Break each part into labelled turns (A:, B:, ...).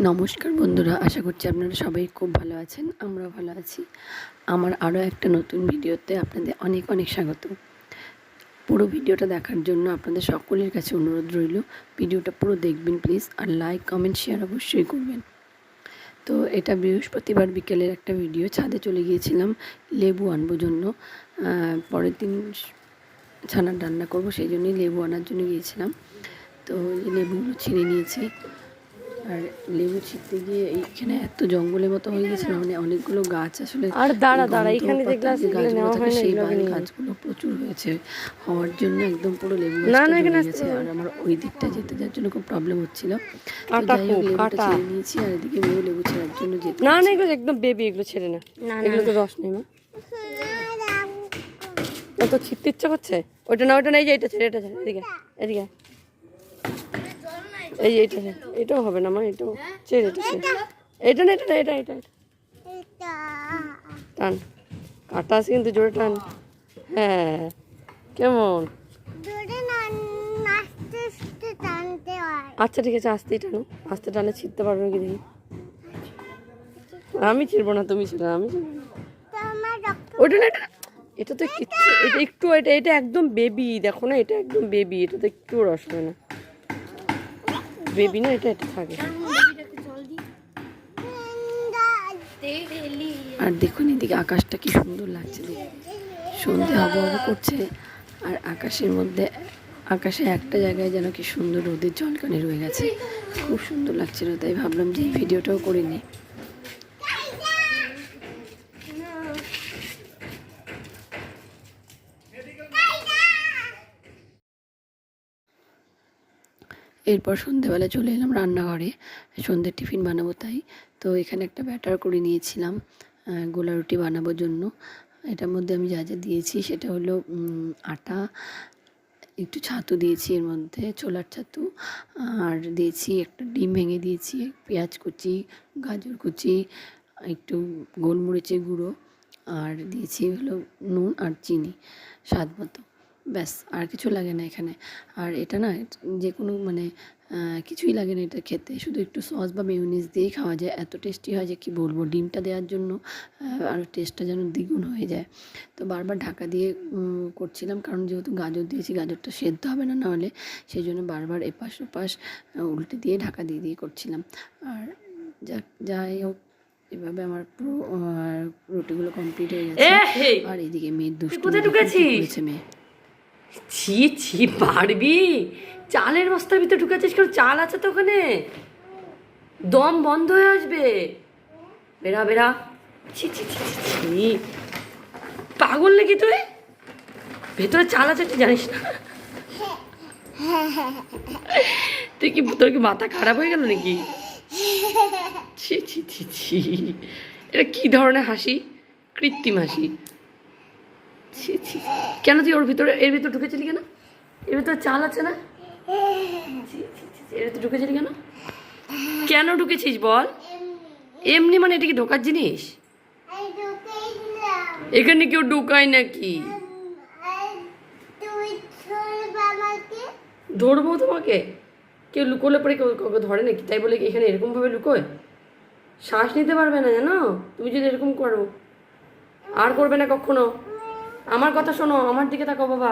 A: নমস্কার বন্ধুরা, আশা করছি আপনারা সবাই খুব ভালো আছেন। আমরা ভালো আছি। আমার আরও একটা নতুন ভিডিওতে আপনাদের অনেক অনেক স্বাগত। পুরো ভিডিওটা দেখার জন্য আপনাদের সকলের কাছে অনুরোধ রইল, ভিডিওটা পুরো দেখবেন প্লিজ, আর লাইক কমেন্ট শেয়ার অবশ্যই করবেন। তো এটা বৃহস্পতিবার বিকেলের একটা ভিডিও। ছাদে চলে গিয়েছিলাম লেবু আনবো জন্য। পরের দিন ছানার রান্না করব, সেই জন্যই লেবু আনার জন্য গিয়েছিলাম। তো এই লেবুগুলো ছিঁড়ে নিয়েছি। আর লেবু ছিঁড়তে গিয়ে এইখানে এত জঙ্গলের মতো হয়ে গেছিল, মানে অনেকগুলো গাছ আসলে
B: আর দাঁড়া এখানে যে
A: গাছগুলো থাকে সেই গাছগুলো প্রচুর হয়েছে হওয়ার জন্য একদম পুরো লেবু গেছে। আর আমার ওই দিকটা যেতে যাওয়ার জন্য খুব প্রবলেম হচ্ছিল। যাই হোক লেবুটা ছেড়ে নিয়েছি, আর এদিকে মেয়েও লেবু ছেড়ার জন্য যেতে
B: না এগুলো একদম বেবি, এগুলো ছেড়ে না, এগুলো তো রস নেই। মা তো ছিটতে ইচ্ছা করছে। ওইটা না এই যে এটা ছেড়ে এদিকে এদিকে এইটা এটাও হবে না মা, এটাও ছেড়ে এটা না এটা টান, কাটা আছে কিন্তু জোরে টান। হ্যাঁ কেমন? আচ্ছা ঠিক আছে, আস্তেই টানো, আস্তে টানে ছিঁড়তে পারবে নাকি দেখি। আমি ছিড়বো না, তুমি ছিড়ো, আমি ছিড়বো না। ওইটা না এটা তো কিচ্ছু, এটা একটু এটা একদম বেবি, দেখো না এটা একদম বেবি, এটা তো একটু রস হয় না, বেবি না, এটা থাকে।
A: আর দেখুন এদিকে আকাশটা কি সুন্দর লাগছে, সন্ধে আবহাওয়া করছে। আর আকাশে একটা জায়গায় যেন কি সুন্দর রোদের ঝলকানি রয়ে গেছে, খুব সুন্দর লাগছিল। তাই ভাবলাম যে এই ভিডিওটাও করে নিই। এরপর সন্ধেবেলা চলে এলাম রান্নাঘরে, সন্ধ্যের টিফিন বানাবো তাই। তো এখানে একটা ব্যাটার করে নিয়েছিলাম গোলা রুটি বানাবোর জন্য। এটার মধ্যে আমি যা যা দিয়েছি সেটা হলো আটা, একটু ছাতু দিয়েছি এর মধ্যে, ছোলার ছাতু, আর দিয়েছি একটা ডিম ভেঙে দিয়েছি, পেঁয়াজ কুচি, গাজর কুচি, একটু গোলমরিচের গুঁড়ো, আর দিয়েছি হলো নুন আর চিনি স্বাদ মতো। ব্যাস, আর কিছু লাগে না এখানে। আর এটা না যে কোনো মানে কিছুই লাগে না এটা খেতে, শুধু একটু সস বা মেয়োনিজ দিয়েই খাওয়া যায়, এত টেস্টি হয় যে কি বলবো। ডিমটা দেওয়ার জন্য আর টেস্টটা যেন দ্বিগুণ হয়ে যায়। তো বারবার ঢাকা দিয়ে করছিলাম, কারণ যেহেতু গাজর দিয়েছি, গাজরটা সেদ্ধ হবে না নাহলে, সেই জন্য বারবার এপাশ ওপাশ উল্টে দিয়ে ঢাকা দিয়ে করছিলাম। আর যাই হোক, এভাবে আমার পুরো রুটিগুলো কমপ্লিট হয়ে গেছে। আর এদিকে মেয়ের দুষ্টু করেছে মেয়ে।
B: ছি পারবি, চালের বস্তার ভিতরে ঢুকেছিস, কারণ চাল আছে তো ওখানে, দম বন্ধ হয়ে আসবে। বেরা ছি পাগল নাকি তুই? ভেতরে চাল আছে তুই জানিস না? তোর কি মাথা খারাপ হয়ে গেল নাকি? ছি এটা কি ধরনের হাসি? কৃত্রিম হাসি। ছি কেন তুই এর ভিতরে ঢুকেছিলি কেন? এর ভিতরে চাল আছে না? এর ভিতরে ঢুকেছিলি কেন? কেন ঢুকেছিস বল? এমনি মানে এটা কি ঢোকার জিনিস? এখানে কেউ ঢোকায় নাকি? ধরবো তোমাকে? কেউ লুকোলে পরে কেউ ধরে নাকি? তাই বলে কি এখানে এরকম ভাবে লুকোয়? শ্বাস নিতে পারবে না জানো তুমি যদি এরকম করো। আর করবে না কখনো। আমার কথা শোনো, আমার দিকে তাকাও বাবা।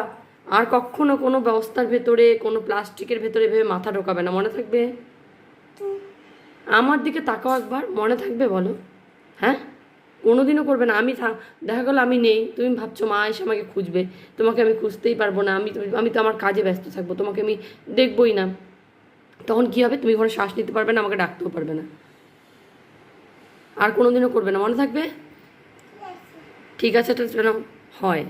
B: আর কখনো কোনো ব্যবস্থার ভেতরে, কোনো প্লাস্টিকের ভেতরে ভেবে মাথা ঢোকাবে না, মনে থাকবে? আমার দিকে তাকাও একবার, মনে থাকবে বলো? হ্যাঁ, কোনোদিনও করবে না। দেখা গেলো আমি নেই, তুমি ভাবছো মা এসে আমাকে খুঁজবে, তোমাকে আমি খুঁজতেই পারবো না, আমি তো আমার কাজে ব্যস্ত থাকবো, তোমাকে আমি দেখবই না। তখন কী হবে? তুমি কোনো শ্বাস নিতে পারবে না, আমাকে ডাকতেও পারবে না। আর কোনোদিনও করবে না, মনে থাকবে? ঠিক আছে, এটা যেন হয়।